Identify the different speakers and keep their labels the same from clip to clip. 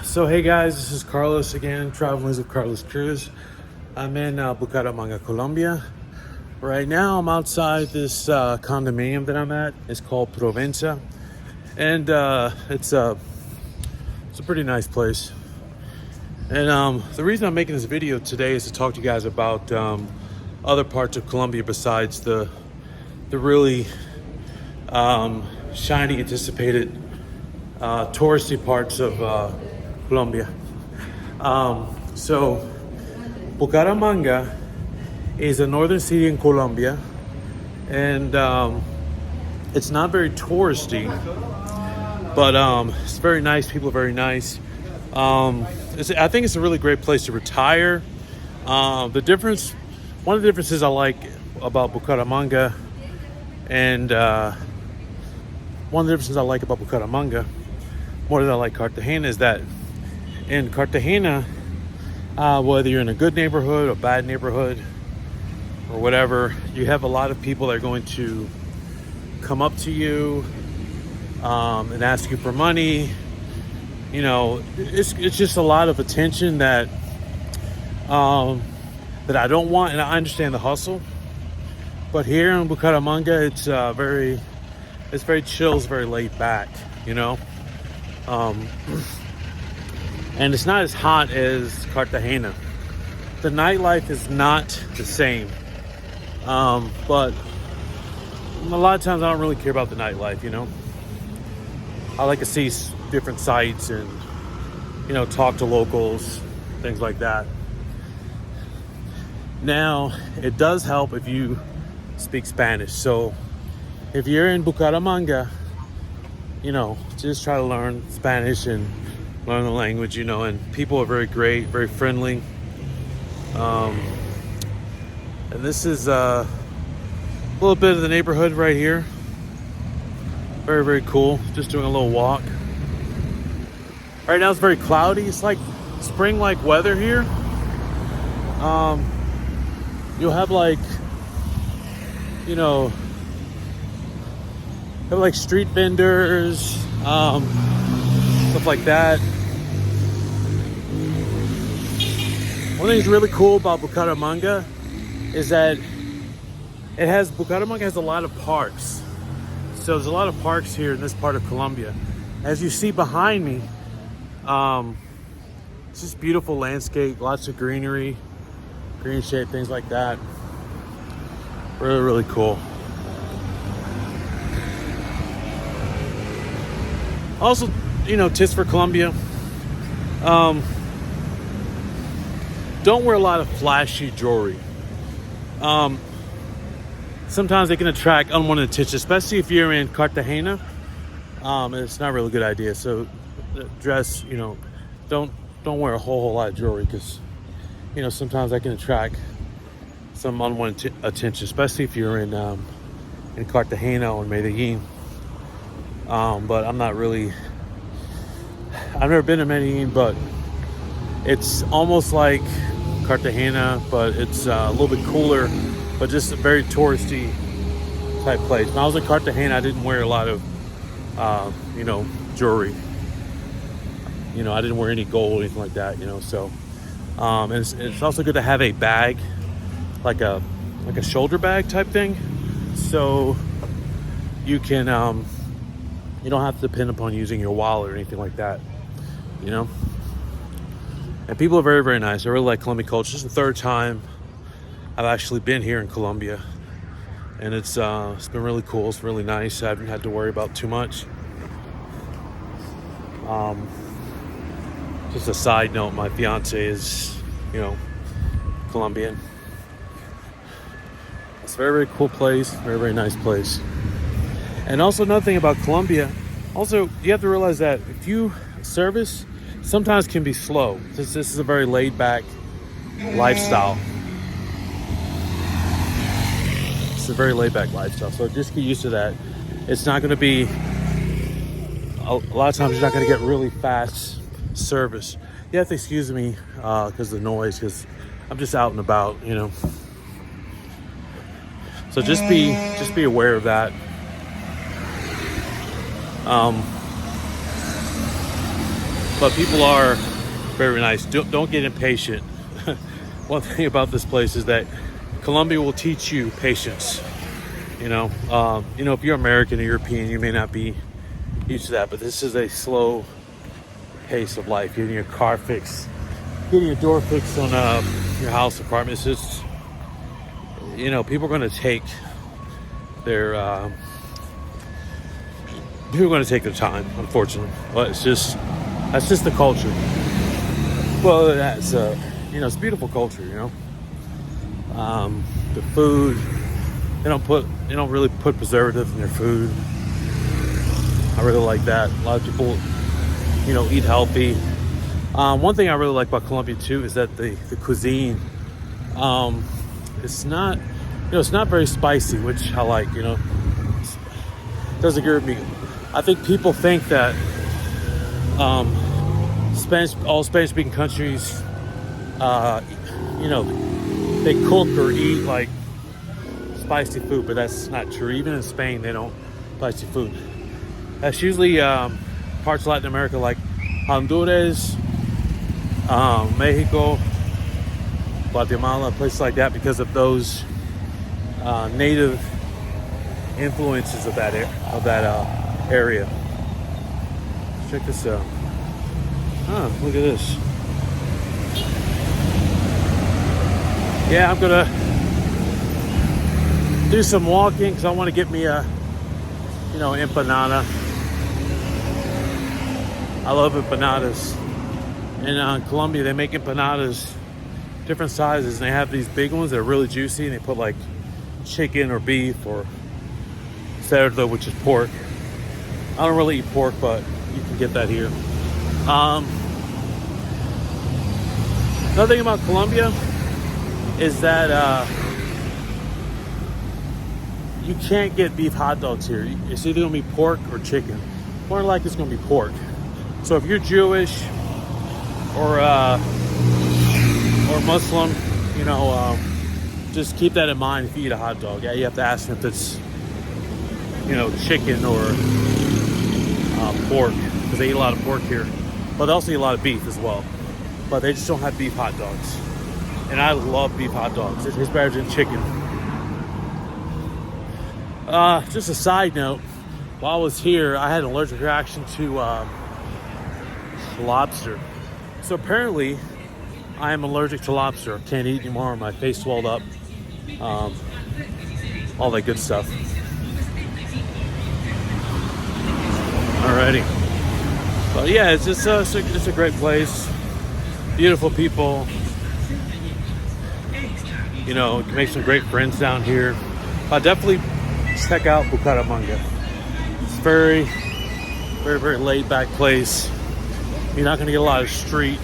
Speaker 1: So hey guys, this is Carlos again, Travelers with Carlos Cruz. I'm in Bucaramanga, Colombia. Right now I'm outside this condominium that I'm at. It's called Provenza. And it's a pretty nice place. And the reason I'm making this video today is to talk to you guys about other parts of Colombia besides the really shiny, anticipated touristy parts of Colombia. So Bucaramanga is a northern city in Colombia, and it's not very touristy, but it's very nice. People are very nice. I think it's a really great place to retire. One of the differences I like about Bucaramanga, and one of the differences I like about Bucaramanga more than I like Cartagena, is that in Cartagena, whether you're in a good neighborhood or bad neighborhood or whatever, you have a lot of people that are going to come up to you and ask you for money. You know, it's just a lot of attention that I don't want, and I understand the hustle. But here in Bucaramanga, it's very chill, it's very laid back, you know. And it's not as hot as Cartagena. The nightlife is not the same. But a lot of times I don't really care about the nightlife, you know. I like to see different sights and, you know, talk to locals, things like that. Now, it does help if you speak Spanish. So if you're in Bucaramanga, you know, just try to learn Spanish and learn the language, you know, and people are very great, very friendly. And this is a little bit of the neighborhood right here. Very, very cool. Just doing a little walk. Right now it's very cloudy. It's like spring-like weather here. You'll have like, you know, have like street vendors, stuff like that. One thing that's really cool about Bucaramanga is that Bucaramanga has a lot of parks. So there's a lot of parks here in this part of Colombia. As you see behind me, it's just beautiful landscape, lots of greenery, green shade, things like that. Really, really cool. Also, you know, tips for Colombia. Don't wear a lot of flashy jewelry. Sometimes they can attract unwanted attention, especially if you're in Cartagena. It's not a really good idea. So dress, you know, don't wear a whole lot of jewelry, because, you know, sometimes that can attract some unwanted attention, especially if you're in Cartagena or Medellin. But I've never been to Medellin, but it's almost like Cartagena, but it's a little bit cooler, but just a very touristy type place. When I was in Cartagena, I didn't wear a lot of, you know, jewelry. You know, I didn't wear any gold or anything like that, you know, so. And it's also good to have a bag, like a shoulder bag type thing, so you can, you don't have to depend upon using your wallet or anything like that, you know. And people are very, very nice. I really like Colombian culture. This is the third time I've actually been here in Colombia, and it's been really cool. It's really nice. I haven't had to worry about too much. Just a side note, my fiance is, you know, Colombian. It's a very, very cool place. Very, very nice place. And also another thing about Colombia, also you have to realize that if you service, sometimes can be slow. This is a very laid back lifestyle. It's a very laid back lifestyle. So just get used to that. It's not going to be, a lot of times you're not going to get really fast service. You have to excuse me because of the noise, because I'm just out and about, you know. So just be aware of that. but people are very nice. Don't get impatient. One thing about this place is that Colombia will teach you patience. If you're American or European, you may not be used to that, but this is a slow pace of life. Getting your car fixed, getting your door fixed on your house, apartment. It's just, people are going to take their time, unfortunately. But that's just the culture. Well, that's it's a beautiful culture. The food, they don't really put preservatives in their food. I really like that. A lot of people, eat healthy. One thing I really like about Colombia too is that the cuisine, it's not very spicy, which I like. It doesn't agree with me. I think people think that all Spanish-speaking countries, they cook or eat like spicy food, but that's not true. Even in Spain, they don't spicy food. That's usually parts of Latin America like Honduras, Mexico, Guatemala, places like that, because of those native influences of that area. Check this out. Look at this. Yeah, I'm gonna do some walking because I want to get me a empanada. I love empanadas. In Colombia, they make empanadas different sizes, and they have these big ones that are really juicy, and they put like chicken or beef or cerdo, which is pork. I don't really eat pork, but you can get that here. Another thing about Colombia is that you can't get beef hot dogs here. It's either gonna be pork or chicken. More like it's gonna be pork. So if you're Jewish or Muslim, just keep that in mind if you eat a hot dog. Yeah, you have to ask them if it's chicken or pork, because they eat a lot of pork here, but they also eat a lot of beef as well. But they just don't have beef hot dogs, and I love beef hot dogs. It's better than chicken. Just a side note, while I was here, I had an allergic reaction to lobster. So apparently, I am allergic to lobster. I can't eat anymore. My face swelled up. All that good stuff. Alrighty. But yeah, it's just it's a great place. Beautiful people. You can make some great friends down here. Definitely check out Bucaramanga. It's very, very, very laid back place. You're not going to get a lot of street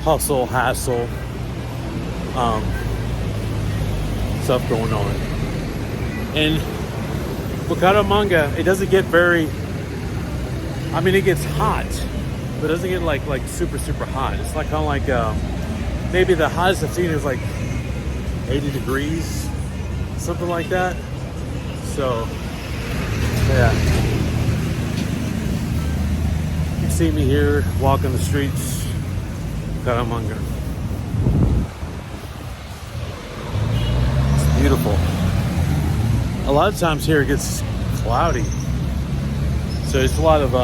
Speaker 1: hustle, hassle, stuff going on. And Bucaramanga, it doesn't get it gets hot, but it doesn't get like super, super hot. It's like kind of like maybe the hottest I've seen is like 80 degrees, something like that. So, yeah. You see me here walking the streets of Bucaramanga. It's beautiful. A lot of times here it gets cloudy. So it's a lot of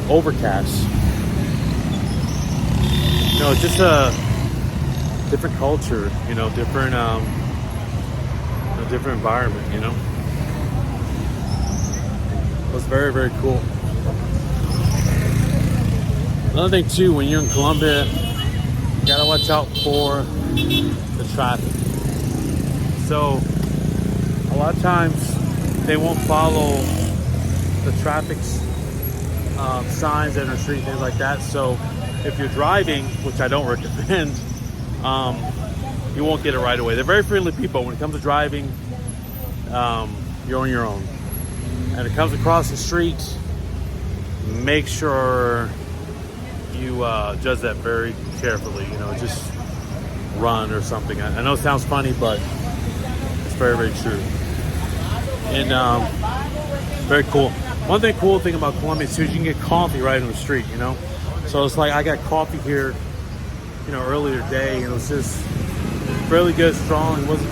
Speaker 1: overcast. It's just a different culture, different different environment, It was very, very cool. Another thing too, when you're in Colombia, you gotta watch out for the traffic. So a lot of times they won't follow the traffic signs that are on the street, things like that. So if you're driving, which I don't recommend, you won't get it right away. They're very friendly people. When it comes to driving, you're on your own. And it comes across the street, make sure you judge that very carefully. Just run or something. I know it sounds funny, but it's very, very true. And very cool. One thing cool thing about Colombia too is you can get coffee right on the street, you know. So it's like I got coffee here, you know, earlier today, and it was just really good, strong. It wasn't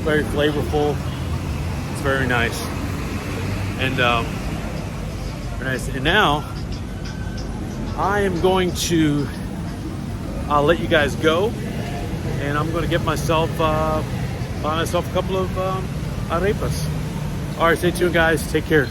Speaker 1: very flavorful. It's very nice, and very nice. And now I am going to let you guys go, and I'm going to get myself buy myself a couple of arepas. All right, stay tuned, guys. Take care.